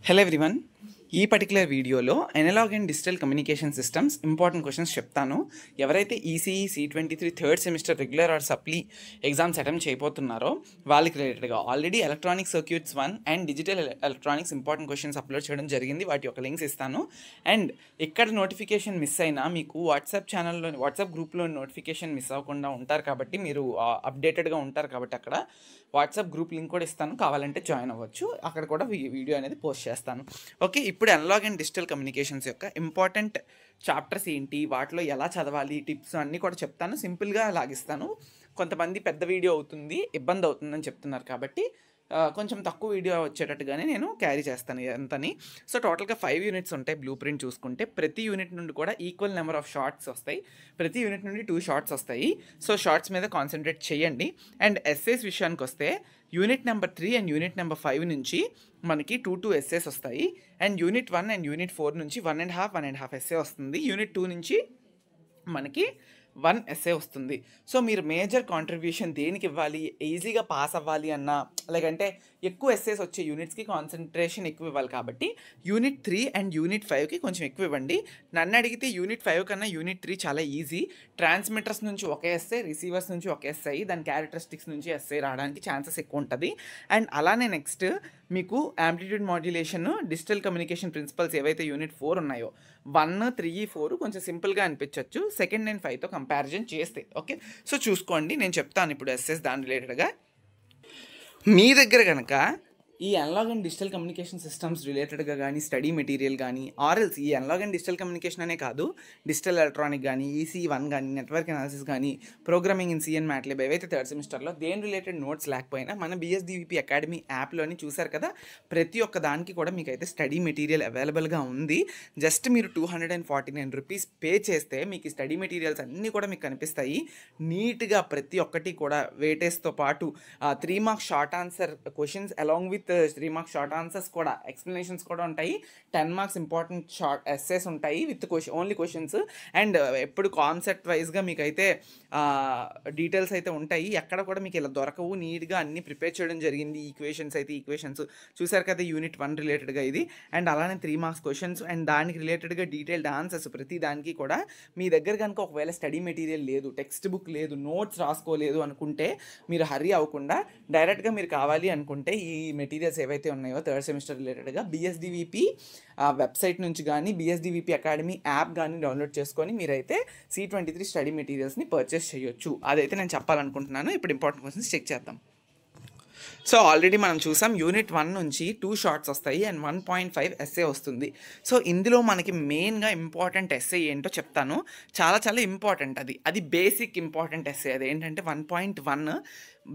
Hello everyone, ఈ particular వీడియోలో analog and digital communication systems important questions చెప్తాను. ఎవరైతే ECE C23 third semester regular or supply exams attempt చేయబోతున్నారో వాళ్ళకి రిలేటెడ్గా already electronic circuits 1 and digital electronics important questions upload చేయడం జరిగింది. వాటి యొక్క లింక్స్ ఇస్తాను. అండ్ ఎక్కడ నోటిఫికేషన్ మిస్ అయినా మీకు వాట్సాప్ గ్రూప్లో నోటిఫికేషన్ మిస్ అవ్వకుండా ఉంటారు కాబట్టి మీరు అప్డేటెడ్గా ఉంటారు కాబట్టి అక్కడ వాట్సాప్ గ్రూప్ లింక్ కూడా ఇస్తాను, కావాలంటే జాయిన్ అవ్వచ్చు. అక్కడ కూడా వీడియో అనేది పోస్ట్ చేస్తాను. ఓకే, ఇప్పుడు అనలాగ్ అండ్ డిజిటల్ కమ్యూనికేషన్స్ యొక్క ఇంపార్టెంట్ చాప్టర్స్ ఏంటి, వాటిలో ఎలా చదవాలి, టిప్స్ అన్నీ కూడా చెప్తాను. సింపుల్గా లాగిస్తాను. కొంతమంది పెద్ద వీడియో అవుతుంది, ఇబ్బంది అవుతుందని చెప్తున్నారు కాబట్టి కొంచెం తక్కువ వీడియో వచ్చేటట్టుగానే నేను క్యారీ చేస్తాను ఎంతని. సో టోటల్గా 5 యూనిట్స్ ఉంటాయి. బ్లూ ప్రింట్ చూసుకుంటే ప్రతి యూనిట్ నుండి కూడా ఈక్వల్ నెంబర్ ఆఫ్ షార్ట్స్ వస్తాయి. ప్రతి యూనిట్ నుండి 2 షార్ట్స్ వస్తాయి. సో షార్ట్స్ మీద కాన్సన్ట్రేట్ చేయండి. అండ్ ఎస్సేస్ విషయానికి వస్తే unit number 3 and unit number 5 నుంచి మనకి 2 ఎస్సేస్ వస్తాయి. అండ్ యూనిట్ 1 అండ్ యూనిట్ 4 నుంచి 1.5 ఎస్సే వస్తుంది. యూనిట్ 2 నుంచి మనకి 1 ఎస్సే వస్తుంది. సో మీరు మేజర్ కాంట్రిబ్యూషన్ దేనికి ఇవ్వాలి, ఈజీగా పాస్ అవ్వాలి అన్న అంటే ఎక్కువ ఎస్సేస్ వచ్చే యూనిట్స్కి కాన్సన్ట్రేషన్ ఎక్కువ ఇవ్వాలి కాబట్టి యూనిట్ 3 అండ్ యూనిట్ 5కి కొంచెం ఎక్కువ ఇవ్వండి. నన్ను అడిగితే యూనిట్ 5 కన్నా యూనిట్ 3 చాలా ఈజీ. ట్రాన్స్మిటర్స్ నుంచి ఒక ఎస్సే, రిసీవర్స్ నుంచి ఒక ఎస్సే, దాని క్యారెక్టరిస్టిక్స్ నుంచి ఎస్సే రావడానికి ఛాన్సెస్ ఎక్కువ ఉంటుంది. అండ్ అలానే నెక్స్ట్ మీకు amplitude modulation, digital communication principles ఏవైతే యూనిట్ 4 ఉన్నాయో 1, 3, 4 కొంచెం సింపుల్గా అనిపించవచ్చు సెకండ్ అండ్ 5తో కంపారిజన్ చేస్తే. ఓకే, సో చూసుకోండి, నేను చెప్తాను ఇప్పుడు ఎస్ఎస్ దాని రిలేటెడ్గా. మీ దగ్గర కనుక ఈ analog and digital communication systems రిలేటెడ్గా కానీ స్టడీ మెటీరియల్ కానీ ఆర్ఎల్స్ ఈ అనలాగ్ అండ్ డిజిటల్ కమ్యూనికేషన్ అనే కాదు, డిజిటల్ ఎలక్ట్రానిక్ కానీ EC1 కానీ నెట్వర్క్ అనాలిసిస్ కానీ ప్రోగ్రామింగ్ ఇన్ CN MATLAB ఏవైతే థర్డ్ సెమిస్టర్లో దేని రిలేటెడ్ నోట్స్ లేకపోయినా మన BSDVP అకాడమీ యాప్లోని చూసారు కదా, ప్రతి ఒక్క దానికి కూడా మీకు అయితే స్టడీ మెటీరియల్ అవైలబుల్గా ఉంది. జస్ట్ మీరు 249 రూపీస్ పే చేస్తే మీకు స్టడీ మెటీరియల్స్ అన్నీ కూడా మీకు కనిపిస్తాయి. నీట్గా ప్రతి ఒక్కటి కూడా వెయిటేజ్తో పాటు 3 marks short answer questions along with 3 marks short answers కూడా, ఎక్స్ప్లెనేషన్స్ కూడా ఉంటాయి. 10 మార్క్స్ ఇంపార్టెంట్ షార్ట్ ఎస్సేస్ ఉంటాయి విత్ ఓన్లీ క్వశ్చన్స్. అండ్ ఎప్పుడు కాన్సెప్ట్ వైజ్గా మీకు అయితే డీటెయిల్స్ అయితే ఉంటాయి. ఎక్కడ కూడా మీకు ఇలా దొరకవు. నీట్గా అన్ని ప్రిపేర్ చేయడం జరిగింది. ఈక్వేషన్స్ చూసారు కదా, యూనిట్ 1 రిలేటెడ్గా ఇది. అండ్ అలానే 3 మార్క్స్ క్వశ్చన్స్ అండ్ దానికి రిలేటెడ్గా డీటెయిల్డ్ ఆన్సర్స్ ప్రతి దానికి కూడా. మీ దగ్గర కనుక ఒకవేళ స్టడీ మెటీరియల్ లేదు, టెక్స్ట్ బుక్ లేదు, నోట్స్ రాసుకోలేదు అనుకుంటే మీరు హరీ అవ్వకుండా డైరెక్ట్గా మీరు కావాలి అనుకుంటే ఈ మెటీరియల్స్ ఏవైతే ఉన్నాయో థర్డ్ సెమిస్టర్ రిలేటెడ్గా BSDVP వెబ్సైట్ నుంచి కానీ BSDVP అకాడమీ యాప్ కానీ డౌన్లోడ్ చేసుకొని మీరైతే C23 స్టడీ మెటీరియల్స్ని పర్చేస్ చేయొచ్చు. అదైతే నేను చెప్పాలనుకుంటున్నాను. ఇప్పుడు ఇంపార్టెంట్ క్వశ్చన్స్ చెక్ చేద్దాం. సో ఆల్రెడీ మనం చూసాం యూనిట్ 1 నుంచి 2 షార్ట్స్ వస్తాయి అండ్ 1.5 ఎస్సే వస్తుంది. సో ఇందులో మనకి మెయిన్గా ఇంపార్టెంట్ ఎస్సే ఏంటో చెప్తాను. చాలా ఇంపార్టెంట్. అది బేసిక్ ఇంపార్టెంట్ ఎస్సే. అది ఏంటంటే 1.1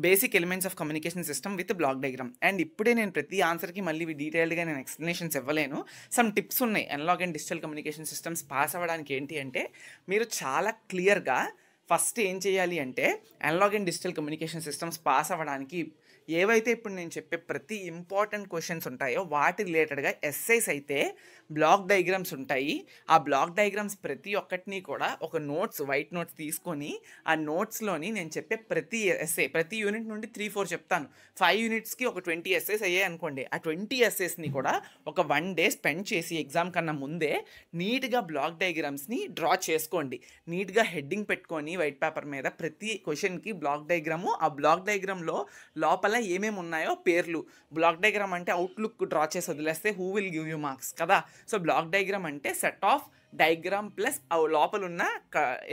basic elements of communication system with block diagram. And ఇప్పుడే నేను ప్రతి ఆన్సర్కి మళ్ళీ డీటెయిల్డ్గా నేను ఎక్స్ప్లెనేషన్స్ ఇవ్వలేను. సమ్ టిప్స్ ఉన్నాయి analog and digital communication systems pass అవ్వడానికి. ఏంటి అంటే మీరు చాలా క్లియర్గా ఫస్ట్ ఏం చేయాలి అంటే analog and digital communication systems pass అవ్వడానికి ఏవైతే ఇప్పుడు నేను చెప్పే ప్రతి ఇంపార్టెంట్ క్వశ్చన్స్ ఉంటాయో వాటి రిలేటెడ్గా ఎస్సైస్ అయితే బ్లాక్ డయాగ్రామ్స్ ఉంటాయి. ఆ బ్లాక్ డయాగ్రామ్స్ ప్రతి ఒక్కటిని కూడా ఒక వైట్ నోట్స్ తీసుకొని ఆ నోట్స్లోని నేను చెప్పే ప్రతి ఎస్సే, ప్రతి యూనిట్ నుండి 3-4 చెప్తాను. 5 యూనిట్స్కి ఒక 20 ఎస్సేస్ అయ్యాయి అనుకోండి. ఆ 20 ఎస్సేస్ని కూడా ఒక 1 డే స్పెండ్ చేసి ఎగ్జామ్ కన్నా ముందే నీట్గా బ్లాక్ డయాగ్రామ్స్ని డ్రా చేసుకోండి. నీట్గా హెడ్డింగ్ పెట్టుకొని వైట్ పేపర్ మీద ప్రతి క్వశ్చన్కి బ్లాక్ డయాగ్రాము, ఆ బ్లాక్ డయాగ్రామ్లో లోపల ఏమేమి ఉన్నాయో పేర్లు. బ్లాక్ డయాగ్రామ్ అంటే అవుట్లుక్ డ్రా చేసి వదిలేస్తే who will give you marks కదా. సో బ్లాక్ డయాగ్రామ్ అంటే సెట్ ఆఫ్ డయాగ్రామ్ ప్లస్ లోపల ఉన్న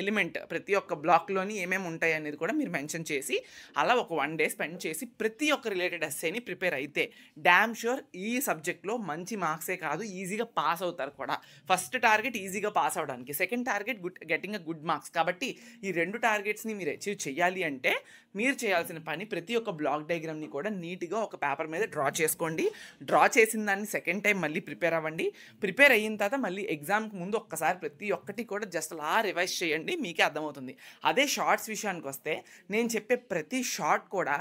ఎలిమెంట్ ప్రతి ఒక్క బ్లాక్లోని ఏమేమి ఉంటాయి అనేది కూడా మీరు మెన్షన్ చేసి అలా ఒక 1 డే స్పెండ్ చేసి ప్రతి ఒక్క రిలేటెడ్ ఎస్సేని ప్రిపేర్ అయితే డ్యామ్ షూర్ ఈ సబ్జెక్ట్లో మంచి మార్క్సే కాదు, ఈజీగా పాస్ అవుతారు కూడా. ఫస్ట్ టార్గెట్ ఈజీగా పాస్ అవడానికి, second target getting a good marks. కాబట్టి ఈ 2 టార్గెట్స్ని మీరు అచీవ్ చేయాలి అంటే మీరు చేయాల్సిన పని ప్రతి ఒక్క బ్లాక్ డయాగ్రామ్ని కూడా నీట్గా ఒక పేపర్ మీద డ్రా చేసుకోండి. డ్రా చేసిన దాన్ని సెకండ్ టైం మళ్ళీ ప్రిపేర్ అవ్వండి. ప్రిపేర్ అయిన తర్వాత మళ్ళీ ఎగ్జామ్కి ముందు ఒక్కసారి ప్రతి ఒక్కటి కూడా జస్ట్ అలా రివైజ్ చేయండి, మీకే అర్థమవుతుంది. అదే షార్ట్స్ విషయానికి వస్తే నేను చెప్పే ప్రతి షార్ట్ కూడా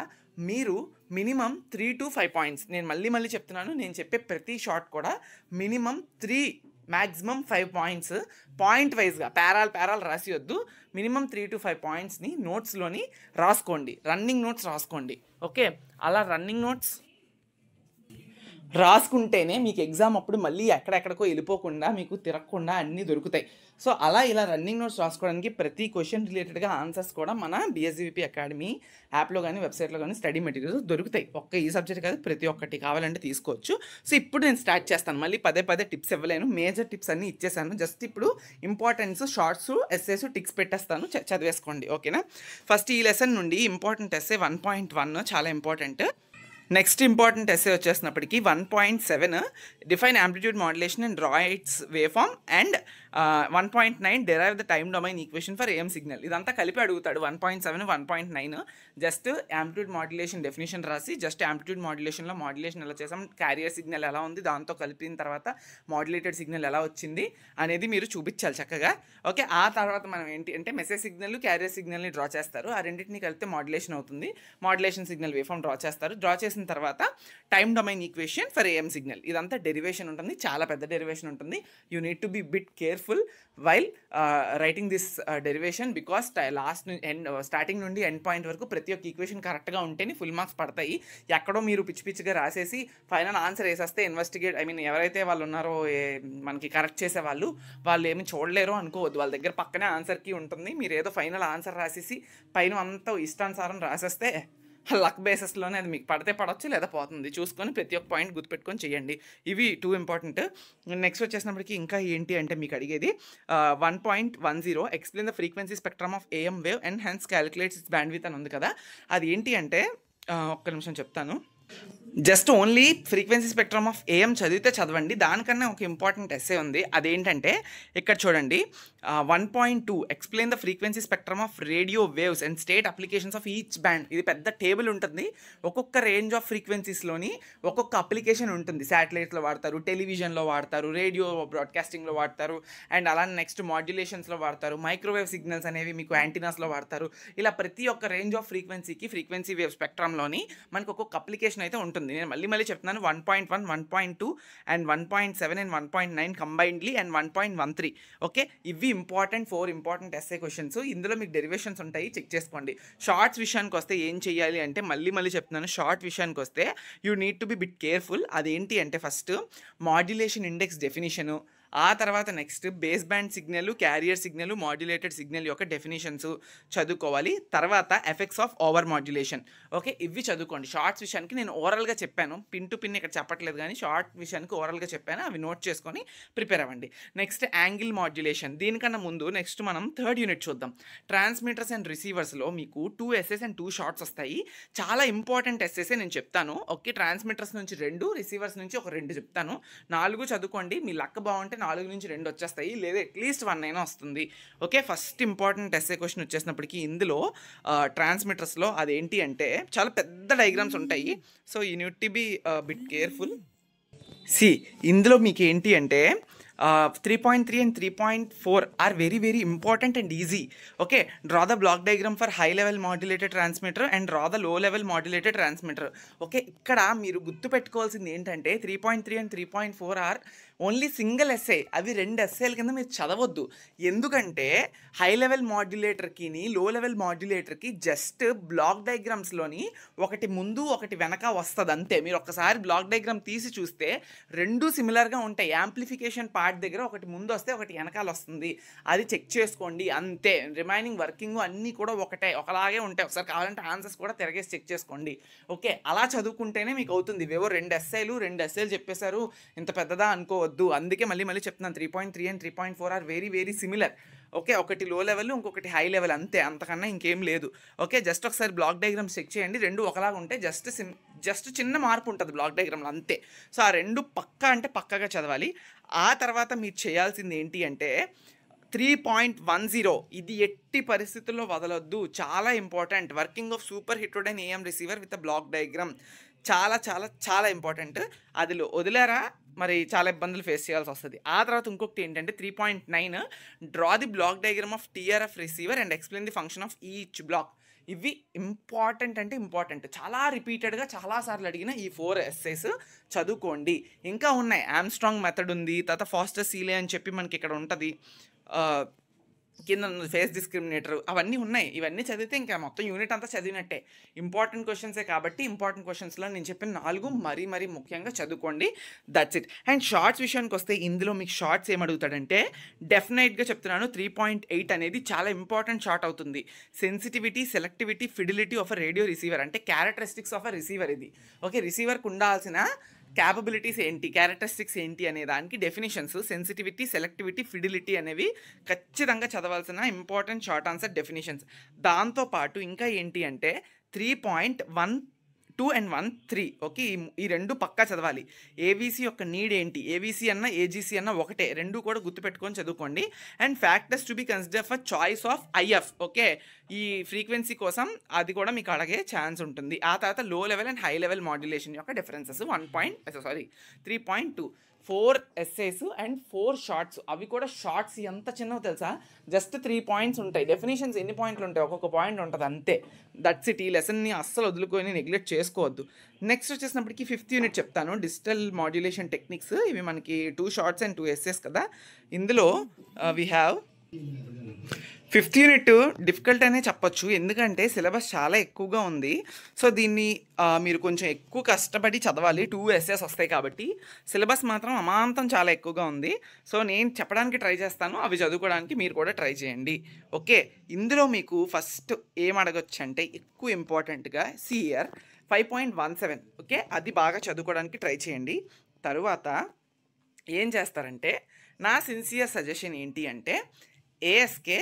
మీరు మినిమం 3 to 5 పాయింట్స్, నేను మళ్ళీ చెప్తున్నాను, నేను చెప్పే ప్రతి షార్ట్ కూడా మినిమం 3 మ్యాక్సిమం 5 పాయింట్స్ పాయింట్ వైజ్గా పేరాలు రాసివద్దు. మినిమం 3 to 5 పాయింట్స్ని నోట్స్లోని రాసుకోండి, రన్నింగ్ నోట్స్ రాసుకోండి. ఓకే, అలా రన్నింగ్ నోట్స్ రాసుకుంటేనే మీకు ఎగ్జామ్ అప్పుడు మళ్ళీ ఎక్కడెక్కడికో వెళ్ళిపోకుండా మీకు తిరగకుండా అన్నీ దొరుకుతాయి. సో అలా ఇలా రన్నింగ్ నోట్స్ రాసుకోవడానికి ప్రతి క్వశ్చన్ రిలేటెడ్గా ఆన్సర్స్ కూడా మన బిఎస్విపి అకాడమీ యాప్లో కానీ వెబ్సైట్లో కానీ స్టడీ మెటీరియల్స్ దొరుకుతాయి. ఒక్క ఈ సబ్జెక్ట్ కాదు, ప్రతి ఒక్కటి కావాలంటే తీసుకోవచ్చు. సో ఇప్పుడు నేను స్టార్ట్ చేస్తాను. మళ్ళీ పదే టిప్స్ ఇవ్వలేను, మేజర్ టిప్స్ అన్నీ ఇచ్చేసాను. జస్ట్ ఇప్పుడు ఇంపార్టెన్స్, షార్ట్స్, ఎస్సేస్, టిక్స్ పెట్టేస్తాను, చదివేసుకోండి. ఓకేనా? ఫస్ట్ ఈ లెసన్ నుండి ఇంపార్టెంట్ ఎస్సే 1.1 చాలా ఇంపార్టెంట్. నెక్స్ట్ ఇంపార్టెంట్ ఎస్సే వచ్చేసినప్పటికీ 1.7 define amplitude modulation and draw its waveform and 1.9 derive the time domain equation for AM signal. ఇదంతా కలిపి అడుగుతాడు. 1.7, 1.9 జస్ట్ యాంప్లిట్యూడ్ మాడ్యులేషన్ డెఫినేషన్ రాసి జస్ట్ యాంప్లిట్యూడ్ మాడ్యులేషన్లో modulation ఎలా చేసాం, క్యారియర్ సిగ్నల్ ఎలా ఉంది, దాంతో కలిపిన తర్వాత మాడ్యులేటెడ్ సిగ్నల్ ఎలా వచ్చింది అనేది మీరు చూపించాలి చక్కగా. ఓకే, ఆ తర్వాత మనం ఏంటి అంటే మెసేజ్ సిగ్నల్, క్యారియర్ సిగ్నల్ని డ్రా చేస్తారు. ఆ రెండింటిని కలిపితే మాడ్యులేషన్ అవుతుంది. Modulation signal wave form draw చేస్తారు. డ్రా చేసిన తర్వాత time domain equation for AM signal. ఇదంతా డెరివేషన్ ఉంటుంది, చాలా పెద్ద డెరివేషన్ ఉంటుంది. You need to be bit careful while writing this derivation because starting నుండి ఎండ్ పాయింట్ వరకు ప్రతి ఒక్క ఈక్వేషన్ కరెక్ట్గా ఉంటేనే ఫుల్ మార్క్స్ పడతాయి. ఎక్కడో మీరు పిచ్చిగా రాసేసి ఫైనల్ ఆన్సర్ వేసేస్తే ఎవరైతే వాళ్ళు ఉన్నారో మనకి కరెక్ట్ చేసే వాళ్ళు ఏమి చూడలేరు అనుకోవద్దు. వాళ్ళ దగ్గర పక్కనే ఆన్సర్ కీ ఉంటుంది. మీరు ఏదో ఫైనల్ ఆన్సర్ రాసేసి పైన అంతా ఇష్టానుసారం రాసేస్తే లక్ బేసెస్లోనే అది మీకు పడితే పడవచ్చు, లేదా పోతుంది. చూసుకొని ప్రతి ఒక్క పాయింట్ గుర్తుపెట్టుకొని చేయండి. ఇవి 2 ఇంపార్టెంట్. నెక్స్ట్ వచ్చేసినప్పటికీ ఇంకా ఏంటి అంటే మీకు అడిగేది 1.10 explain the frequency spectrum of AM wave and hence calculates it's bandwidth అని ఉంది కదా. అది ఏంటి అంటే ఒక్క నిమిషం చెప్తాను. Just only frequency spectrum of AM చదివితే చదవండి. దానికన్నా ఒక ఇంపార్టెంట్ ఎస్సే ఉంది. అదేంటంటే ఇక్కడ చూడండి, 1.2 explain the frequency spectrum of radio waves and state applications of each band. ఇది పెద్ద టేబుల్ ఉంటుంది. ఒక్కొక్క రేంజ్ ఆఫ్ ఫ్రీక్వెన్సీస్లోని ఒక్కొక్క అప్లికేషన్ ఉంటుంది. శాటిలైట్స్లో వాడతారు, టెలివిజన్లో వాడతారు, రేడియో బ్రాడ్కాస్టింగ్లో వాడతారు, అండ్ అలానే నెక్స్ట్ మాడ్యులేషన్స్లో వాడతారు, మైక్రోవేవ్ సిగ్నల్స్ అనేవి మీకు యాంటీనాస్లో వాడతారు. ఇలా ప్రతి ఒక్క రేంజ్ ఆఫ్ ఫ్రీక్వెన్సీకి ఫ్రీక్వెన్సీ వేవ్ స్పెక్ట్రమ్లోని మనకు ఒక్కొక్క అప్లికేషన్ అయితే ఉంటుంది. నేను మళ్ళీ చెప్తున్నాను. 1.1, 1.2 అండ్ 1.7 అండ్ 1.9 కంబైన్డ్లీ అండ్ 1.13. ఓకే, ఇవి ఇంపార్టెంట్ 4 ఇంపార్టెంట్ ఎస్సే క్వశ్చన్స్. ఇందులో మీకు డెరివేషన్స్ ఉంటాయి, చెక్ చేసుకోండి. షార్ట్స్ విషయానికి వస్తే ఏం చేయాలి అంటే మళ్ళీ చెప్తున్నాను. షార్ట్ విషయానికి వస్తే you need to be bit careful. అదేంటి అంటే ఫస్ట్ మాడ్యులేషన్ ఇండెక్స్ డెఫినిషను, ఆ తర్వాత next base band signal, carrier signal, modulated signal యొక్క డెఫినేషన్స్ చదువుకోవాలి. తర్వాత effects of over modulation. Okay, ఇవి చదువుకోండి. షార్ట్స్ విషయానికి నేను ఓవరాల్గా చెప్పాను, పిన్ టు పిన్ ఇక్కడ చెప్పట్లేదు, కానీ షార్ట్ విషయానికి ఓవరాల్గా చెప్పాను. అవి నోట్ చేసుకొని ప్రిపేర్ అవ్వండి. Next angle modulation. దీనికన్నా ముందు నెక్స్ట్ మనం 3rd యూనిట్ చూద్దాం. ట్రాన్స్మిటర్స్ అండ్ రిసీవర్స్లో మీకు 2 ఎస్సేస్ అండ్ 2 షార్ట్స్ వస్తాయి. చాలా ఇంపార్టెంట్ ఎస్సేసే నేను చెప్తాను. ఓకే, ట్రాన్స్మిటర్స్ నుంచి 2, రిసీవర్స్ నుంచి ఒక 2 చెప్తాను. 4 చదువుకోండి. మీ లక్ బాగుంటే 4 నుంచి 2 వచ్చేస్తాయి, లేదా అట్లీస్ట్ 1 అయినా వస్తుంది. Okay, first important essay question వచ్చేసినప్పటికీ ఇందులో ట్రాన్స్మిటర్స్లో అదేంటి అంటే చాలా పెద్ద డయాగ్రామ్స్ ఉంటాయి. So you need to be bit careful. ఇందులో మీకు ఏంటి అంటే 3.3 and 3.4 are very important and easy. Okay, draw the block diagram for high level modulated transmitter and draw the low level modulated transmitter. Okay, ఇక్కడ మీరు గుర్తు పెట్టుకోవాల్సింది ఏంటంటే 3.3 and 3.4 are only single essay. అవి 2 ఎస్సేల కింద మీరు చదవద్దు. ఎందుకంటే హై లెవెల్ మాడ్యులేటర్కి లో level మాడ్యులేటర్కి just black డయాగ్రామ్స్లోని ఒకటి ముందు ఒకటి వెనక వస్తుంది అంతే. మీరు ఒక్కసారి బ్లాక్ డయాగ్రామ్ తీసి చూస్తే 2 సిమిలర్గా ఉంటాయి. యాంప్లిఫికేషన్ పార్ట్ దగ్గర ఒకటి ముందు వస్తే ఒకటి వెనకాల వస్తుంది. అది చెక్ చేసుకోండి అంతే. రిమైనింగ్ వర్కింగ్ అన్నీ కూడా ఒకలాగే ఉంటాయి. ఒకసారి కావాలంటే ఆన్సర్స్ కూడా తిరగేసి చెక్ చేసుకోండి. ఓకే, అలా చదువుకుంటేనే మీకు అవుతుంది. ఇవేవో 2 ఎస్సేలు చెప్పేశారు, ఇంత పెద్దదా అనుకోవద్దు. అందుకే మళ్ళీ చెప్తున్నాను. 3.3 and 3.4 are very similar. Okay, ఒకటి లో లెవెల్, ఇంకొకటి హై లెవెల్, అంతే, అంతకన్నా ఇంకేం లేదు. ఓకే, జస్ట్ ఒకసారి బ్లాక్ డయాగ్రామ్స్ చెక్ చేయండి. 2 ఒకలాగా ఉంటాయి. జస్ట్ చిన్న మార్పు ఉంటుంది బ్లాక్ డయాగ్రామ్లో, అంతే. సో ఆ 2 పక్కాగా చదవాలి. ఆ తర్వాత మీరు చేయాల్సింది ఏంటి అంటే 3.10 ఇది ఎట్టి పరిస్థితుల్లో వదలొద్దు. చాలా important. Working of superheterodyne AM receiver with block diagram చాలా ఇంపార్టెంట్. అది వదిలేరా మరి చాలా ఇబ్బందులు ఫేస్ చేయాల్సి వస్తుంది. ఆ తర్వాత ఇంకొకటి ఏంటంటే 3.9 draw the block diagram of TRF receiver and explain the function of each black. ఇవి ఇంపార్టెంట్. చాలా రిపీటెడ్గా చాలాసార్లు అడిగిన ఈ 4 ఎస్సేస్ చదువుకోండి. ఇంకా ఉన్నాయి. ఆమ్స్ట్రాంగ్ మెథడ్ ఉంది, తర్వాత ఫాస్టర్ సీలే అని చెప్పి మనకి ఇక్కడ ఉంటుంది. కింద ఫేస్ డిస్క్రిమినేటర్ అవన్నీ ఉన్నాయి. ఇవన్నీ చదివితే ఇంకా మొత్తం యూనిట్ అంతా చదివినట్టే. ఇంపార్టెంట్ క్వశ్చన్సే కాబట్టి ఇంపార్టెంట్ క్వశ్చన్స్లో నేను చెప్పిన 4 మరీ ముఖ్యంగా చదువుకోండి. That's it. అండ్ షార్ట్స్ విషయానికి వస్తే ఇందులో మీకు షార్ట్స్ ఏమడుగుతాడంటే డెఫినెట్గా చెప్తున్నాను 3.8 అనేది చాలా ఇంపార్టెంట్ షార్ట్ అవుతుంది. Sensitivity, selectivity, fidelity of a radio receiver అంటే క్యారెక్టరిస్టిక్స్ ఆఫ్ అ రిసీవర్ ఇది. ఓకే, రిసీవర్కి ఉండాల్సిన క్యాపబిలిటీస్ ఏంటి, క్యారెక్టరిస్టిక్స్ ఏంటి అనే దానికి డెఫినేషన్స్, సెన్సిటివిటీ, సెలెక్టివిటీ, ఫిడిలిటీ అనేవి ఖచ్చితంగా చదవాల్సిన ఇంపార్టెంట్ షార్ట్ ఆన్సర్ డెఫినేషన్స్. దాంతోపాటు ఇంకా ఏంటి అంటే 3.12 and 1.3 ఓకే, ఈ రెండు పక్కా చదవాలి. ఏవీసీ యొక్క నీడ్ ఏంటి, ఏవీసీ అన్న ఏజీసీ అన్న ఒకటే, రెండు కూడా గుర్తుపెట్టుకొని చదువుకోండి. And factors to be consider for choice of if. Okay, ఈ ఫ్రీక్వెన్సీ కోసం అది కూడా మీకు అడిగే ఛాన్స్ ఉంటుంది. ఆ తర్వాత లో level and high level modulation యొక్క డిఫరెన్సెస్ 3.2 4 ఎస్సేస్ అండ్ 4 షార్ట్స్. అవి కూడా షార్ట్స్ ఎంత చిన్నవి తెలుసా, జస్ట్ 3 పాయింట్స్ ఉంటాయి. డెఫినేషన్స్ ఎన్ని పాయింట్లు ఉంటాయి, ఒక్కొక్క పాయింట్ ఉంటుంది అంతే. That's it. ఈ లెసన్ని అస్సలు వదులుకొని నెగ్లెక్ట్ చేసుకోవద్దు. నెక్స్ట్ వచ్చేసినప్పటికీ 5th యూనిట్ చెప్తాను, డిజిటల్ మాడ్యులేషన్ టెక్నిక్స్. ఇవి మనకి 2 షార్ట్స్ అండ్ 2 ఎస్సేస్ కదా. ఇందులో we have 5th unit difficult అనే చెప్పొచ్చు, ఎందుకంటే సిలబస్ చాలా ఎక్కువగా ఉంది. సో దీన్ని మీరు కొంచెం ఎక్కువ కష్టపడి చదవాలి. 2 ఎస్సేస్ వస్తాయి కాబట్టి సిలబస్ మాత్రం అమాంతం చాలా ఎక్కువగా ఉంది. సో నేను చెప్పడానికి ట్రై చేస్తాను, అవి చదువుకోవడానికి మీరు కూడా ట్రై చేయండి. ఓకే, ఇందులో మీకు ఫస్ట్ ఏం అడగొచ్చు అంటే ఎక్కువ ఇంపార్టెంట్గా సిఆర్ 5.17. ఓకే, అది బాగా చదువుకోవడానికి ట్రై చేయండి. తరువాత ఏం చేస్తారంటే నా సిన్సియర్ సజెషన్ ఏంటి అంటే ఏఎస్కే,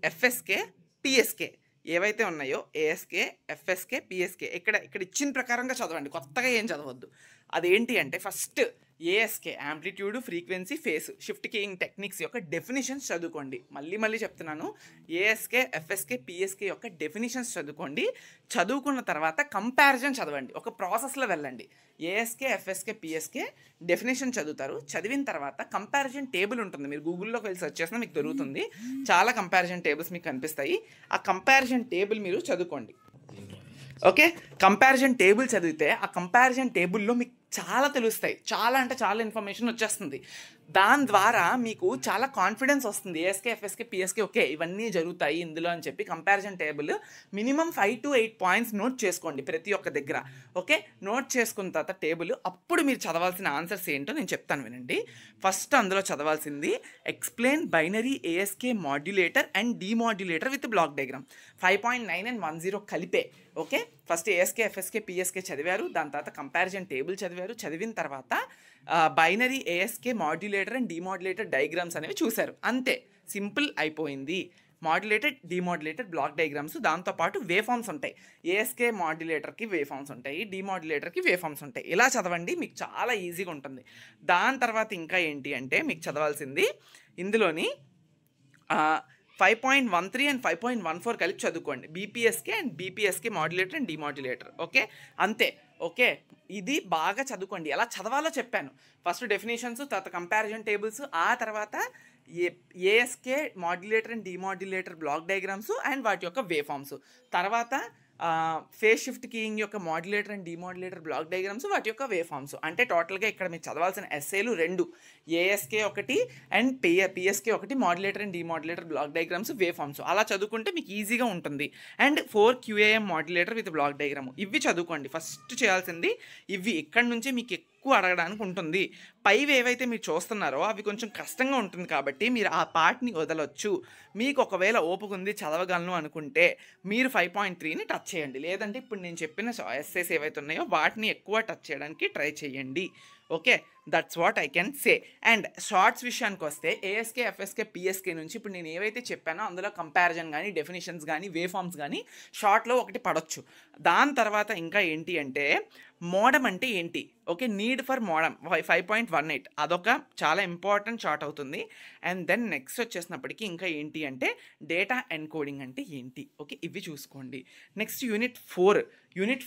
ఎఫ్ఎస్కే, పిఎస్కే ఏవైతే ఉన్నాయో ఏఎస్కే, ఎఫ్ఎస్కే, పిఎస్కే ఇక్కడ ఇచ్చిన ప్రకారంగా చదవండి, కొత్తగా ఏం చదవద్దు. అదేంటి అంటే first ASK amplitude, frequency, face shift keying techniques యొక్క డెఫినేషన్స్ చదువుకోండి. మళ్ళీ చెప్తున్నాను, ఏఎస్కే, ఎఫ్ఎస్కే, పిఎస్కే యొక్క డెఫినేషన్స్ చదువుకోండి. చదువుకున్న తర్వాత కంపారిజన్ చదవండి, ఒక ప్రాసెస్లో వెళ్ళండి. ఏఎస్కే, ఎఫ్ఎస్కే, పిఎస్కే డెఫినేషన్ చదువుతారు. చదివిన తర్వాత కంపారిజన్ టేబుల్ ఉంటుంది, మీరు గూగుల్లోకి వెళ్ళి సెర్చ్ చేసినా మీకు దొరుకుతుంది. చాలా కంపారిజన్ టేబుల్స్ మీకు కనిపిస్తాయి. ఆ కంపారిజన్ టేబుల్ మీరు చదువుకోండి. ఓకే, కంపారిజన్ టేబుల్ చదివితే ఆ కంపారిజన్ టేబుల్లో మీకు చాలా తెలుస్తాయి, చాలా అంటే చాలా ఇన్ఫర్మేషన్ వచ్చేస్తుంది. దాని ద్వారా మీకు చాలా కాన్ఫిడెన్స్ వస్తుంది. ఏఎస్కే, ఎఫ్ఎస్కే, పిఎస్కే ఓకే ఇవన్నీ జరుగుతాయి ఇందులో అని చెప్పి comparison table minimum 5 to 8 points note చేసుకోండి ప్రతి ఒక్క దగ్గర. ఓకే, నోట్ చేసుకున్న తర్వాత టేబుల్ అప్పుడు మీరు చదవాల్సిన ఆన్సర్స్ ఏంటో నేను చెప్తాను వినండి. ఫస్ట్ అందులో చదవాల్సింది explain binary ASK modulator and demodulator with block diagram 5.9 and 10 కలిపే. Okay, first ASK, FSK, PSK చదివారు, దాని తర్వాత కంపారిజన్ టేబుల్ చదివారు. చదివిన తర్వాత binary ASK modulator and demodulator diagrams అనేవి చూశారు. అంతే, సింపుల్ అయిపోయింది. మాడ్యులేటెడ్, డిమాడ్యులేటెడ్ బ్లాక్ డయాగ్రామ్స్, దాంతోపాటు వే ఫామ్స్ ఉంటాయి. ఏఎస్కే మాడ్యులేటర్కి వే ఫామ్స్ ఉంటాయి, డిమాడ్యులేటర్కి వే ఫామ్స్ ఉంటాయి. ఇలా చదవండి, మీకు చాలా ఈజీగా ఉంటుంది. దాని తర్వాత ఇంకా ఏంటి అంటే మీకు చదవాల్సింది ఇందులోని 5.13 and 5.14 కలిపి చదువుకోండి. BPSK and BPSK modulator and demodulator. Okay, అంతే. ఓకే, ఇది బాగా చదువుకోండి. ఎలా చదవాలో చెప్పాను. ఫస్ట్ డెఫినేషన్స్, తర్వాత కంపారిజన్ టేబుల్స్, ఆ తర్వాత ASK modulator and demodulator block diagrams and వాటి యొక్క వే ఫామ్స్, తర్వాత ఫేస్ షిఫ్ట్ కీయింగ్ యొక్క modulator and demodulator block diagrams, వాటి యొక్క వే ఫామ్స్. అంటే టోటల్గా ఇక్కడ మీరు చదవాల్సిన ఎస్ఏలు 2, ఏఎస్కే ఒకటి అండ్ పిఎస్కే ఒకటి, modulator and demodulator block diagrams, way forms. అలా చదువుకుంటే మీకు ఈజీగా ఉంటుంది. And 4 QAM modulator with block diagram, ఇవి చదువుకోండి. ఫస్ట్ చేయాల్సింది ఇవి. ఇక్కడ నుంచి మీకు ఎక్కువ అడగడానికి ఉంటుంది. పైవి ఏవైతే మీరు చూస్తున్నారో అవి కొంచెం కష్టంగా ఉంటుంది కాబట్టి మీరు ఆ పార్ట్ని వదలొచ్చు. మీకు ఒకవేళ ఓపిక ఉంది చదవగలను అనుకుంటే మీరు 5.3ని టచ్ చేయండి. లేదంటే ఇప్పుడు నేను చెప్పిన ఎస్సేస్ ఏవైతే ఉన్నాయో వాటిని ఎక్కువ టచ్ చేయడానికి ట్రై చేయండి. Okay, that's what I can say. And shorts విషయానికి వస్తే ఏఎస్కే, ఎఫ్ఎస్కే, పిఎస్కే నుంచి ఇప్పుడు నేను ఏవైతే చెప్పానో అందులో కంపారిజన్ కానీ, డెఫినేషన్స్ కానీ, వే ఫామ్స్ కానీ షార్ట్లో ఒకటి పడవచ్చు. దాని తర్వాత ఇంకా ఏంటి అంటే మోడమ్ అంటే ఏంటి. ఓకే, నీడ్ ఫర్ మోడమ్ 5.18 అదొక చాలా ఇంపార్టెంట్ షార్ట్ అవుతుంది. అండ్ దెన్ నెక్స్ట్ వచ్చేసినప్పటికీ ఇంకా ఏంటి అంటే డేటా ఎన్కోడింగ్ అంటే ఏంటి. ఓకే, ఇవి చూసుకోండి. నెక్స్ట్ యూనిట్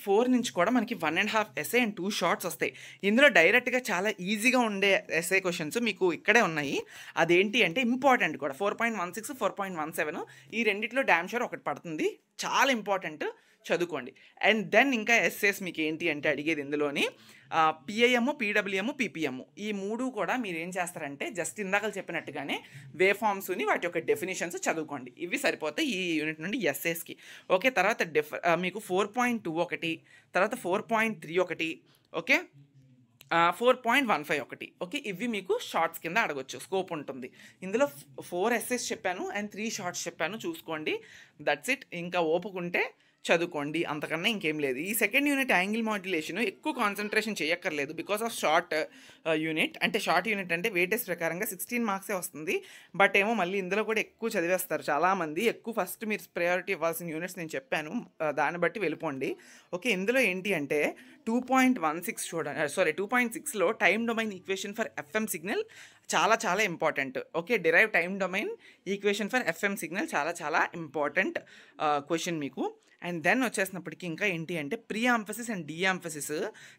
4 నుంచి కూడా మనకి 1.5 ఎస్ఏ అండ్ 2 షార్ట్స్ వస్తాయి. ఇందులో డైరెక్ట్గా చాలా ఈజీగా ఉండే ఎస్ఏ క్వశ్చన్స్ మీకు ఇక్కడే ఉన్నాయి. అదేంటి అంటే ఇంపార్టెంట్ కూడా 4.16, 4.17 ఈ రెండిట్లో డామ్ షూర్ ఒకటి పడుతుంది, చాలా ఇంపార్టెంట్. చదువుకోండి. అండ్ దెన్ ఇంకా ఎస్ఎస్ మీకు ఏంటి అంటే అడిగేది ఇందులోని పిఐఎమ్, పీడబ్ల్యూఎం, పీపీఎం ఈ 3 కూడా మీరు ఏం చేస్తారంటే జస్ట్ ఇందాక చెప్పినట్టుగానే వేవ్ ఫార్మ్స్ని వాటి యొక్క డెఫినేషన్స్ చదువుకోండి. ఇవి సరిపోతాయి ఈ యూనిట్ నుండి ఎస్ఎస్కి. ఓకే, తర్వాత మీకు 4.2 ఒకటి, తర్వాత 4.3 ఒకటి, ఓకే, 4.15 ఒకటి. ఓకే, ఇవి మీకు షార్ట్స్ కింద అడగొచ్చు, స్కోప్ ఉంటుంది. ఇందులో 4 ఎస్ఎస్ చెప్పాను అండ్ 3 షార్ట్స్ చెప్పాను, చూసుకోండి. That's it. ఇంకా ఓపుకుంటే చదువుకోండి, అంతకన్నా ఇంకేం లేదు. ఈ సెకండ్ యూనిట్ యాంగిల్ మాడ్యులేషన్ ఎక్కువ కాన్సన్ట్రేషన్ చేయక్కర్లేదు బికాస్ ఆఫ్ షార్ట్ యూనిట్. అంటే షార్ట్ యూనిట్ అంటే వెయిటేజ్ ప్రకారంగా 16 మార్క్సే వస్తుంది. బట్ ఏమో మళ్ళీ ఇందులో కూడా ఎక్కువ చదివేస్తారు చాలామంది. ఎక్కువ ఫస్ట్ మీరు ప్రయారిటీ ఇవ్వాల్సిన యూనిట్స్ నేను చెప్పాను, దాన్ని బట్టి వెళ్ళిపోండి. ఓకే, ఇందులో ఏంటి అంటే 2.16 చూడండి, 2.6లో time domain equation for FM signal చాలా చాలా important. Okay, derive time domain equation for FM signal చాలా చాలా ఇంపార్టెంట్ క్వశ్చన్ మీకు. అండ్ దెన్ వచ్చేసినప్పటికీ ఇంకా ఏంటి అంటే ప్రీ ఆంఫసిస్ అండ్ డియాంఫసిస్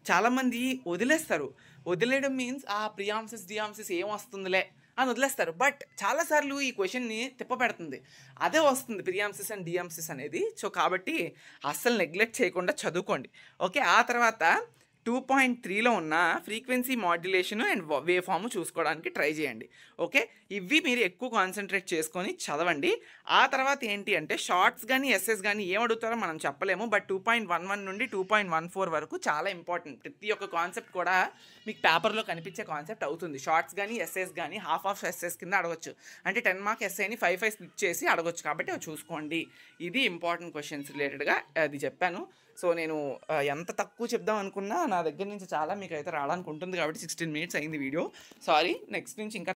చాలామంది వదిలేస్తారు. వదిలేయడం మీన్స్ ప్రీ ఆంఫసిస్ డియాంఫసిస్ ఏం వస్తుందిలే అని వదిలేస్తారు. బట్ చాలాసార్లు ఈ క్వశ్చన్ని తిప్పపెడుతుంది, అదే వస్తుంది ప్రీ ఆంఫసిస్ అండ్ డియాంఫసిస్ అనేది. సో కాబట్టి అస్సలు నెగ్లెక్ట్ చేయకుండా చదువుకోండి. ఓకే, ఆ తర్వాత 2.3లో ఉన్న frequency modulation and wave form చూసుకోవడానికి ట్రై చేయండి. ఓకే, ఇవి మీరు ఎక్కువ కాన్సన్ట్రేట్ చేసుకొని చదవండి. ఆ తర్వాత ఏంటి అంటే షార్ట్స్ కానీ ఎస్ఎస్ కానీ ఏం అడుగుతారో మనం చెప్పలేము. బట్ 2.11 నుండి 2.14 వరకు చాలా ఇంపార్టెంట్. ప్రతి ఒక్క కాన్సెప్ట్ కూడా మీకు పేపర్లో కనిపించే కాన్సెప్ట్ అవుతుంది. షార్ట్స్ కానీ ఎస్ఎస్ కానీ హాఫ్ ఆఫ్ ఎస్ఎస్ కింద అడగొచ్చు. అంటే 10 మార్క్ ఎస్ఐని 5 స్ప్లిట్ చేసి అడగొచ్చు. కాబట్టి అవి చూసుకోండి. ఇది ఇంపార్టెంట్ క్వశ్చన్స్ రిలేటెడ్గా అది చెప్పాను. సో నేను ఎంత తక్కువ చెప్దాం అనుకున్నా నా దగ్గర నుంచి చాలా మీకు అయితే రావడానికి ఉంటుంది. కాబట్టి 16 మినిట్స్ అయింది వీడియో. సారీ, నెక్స్ట్ నుంచి ఇంకా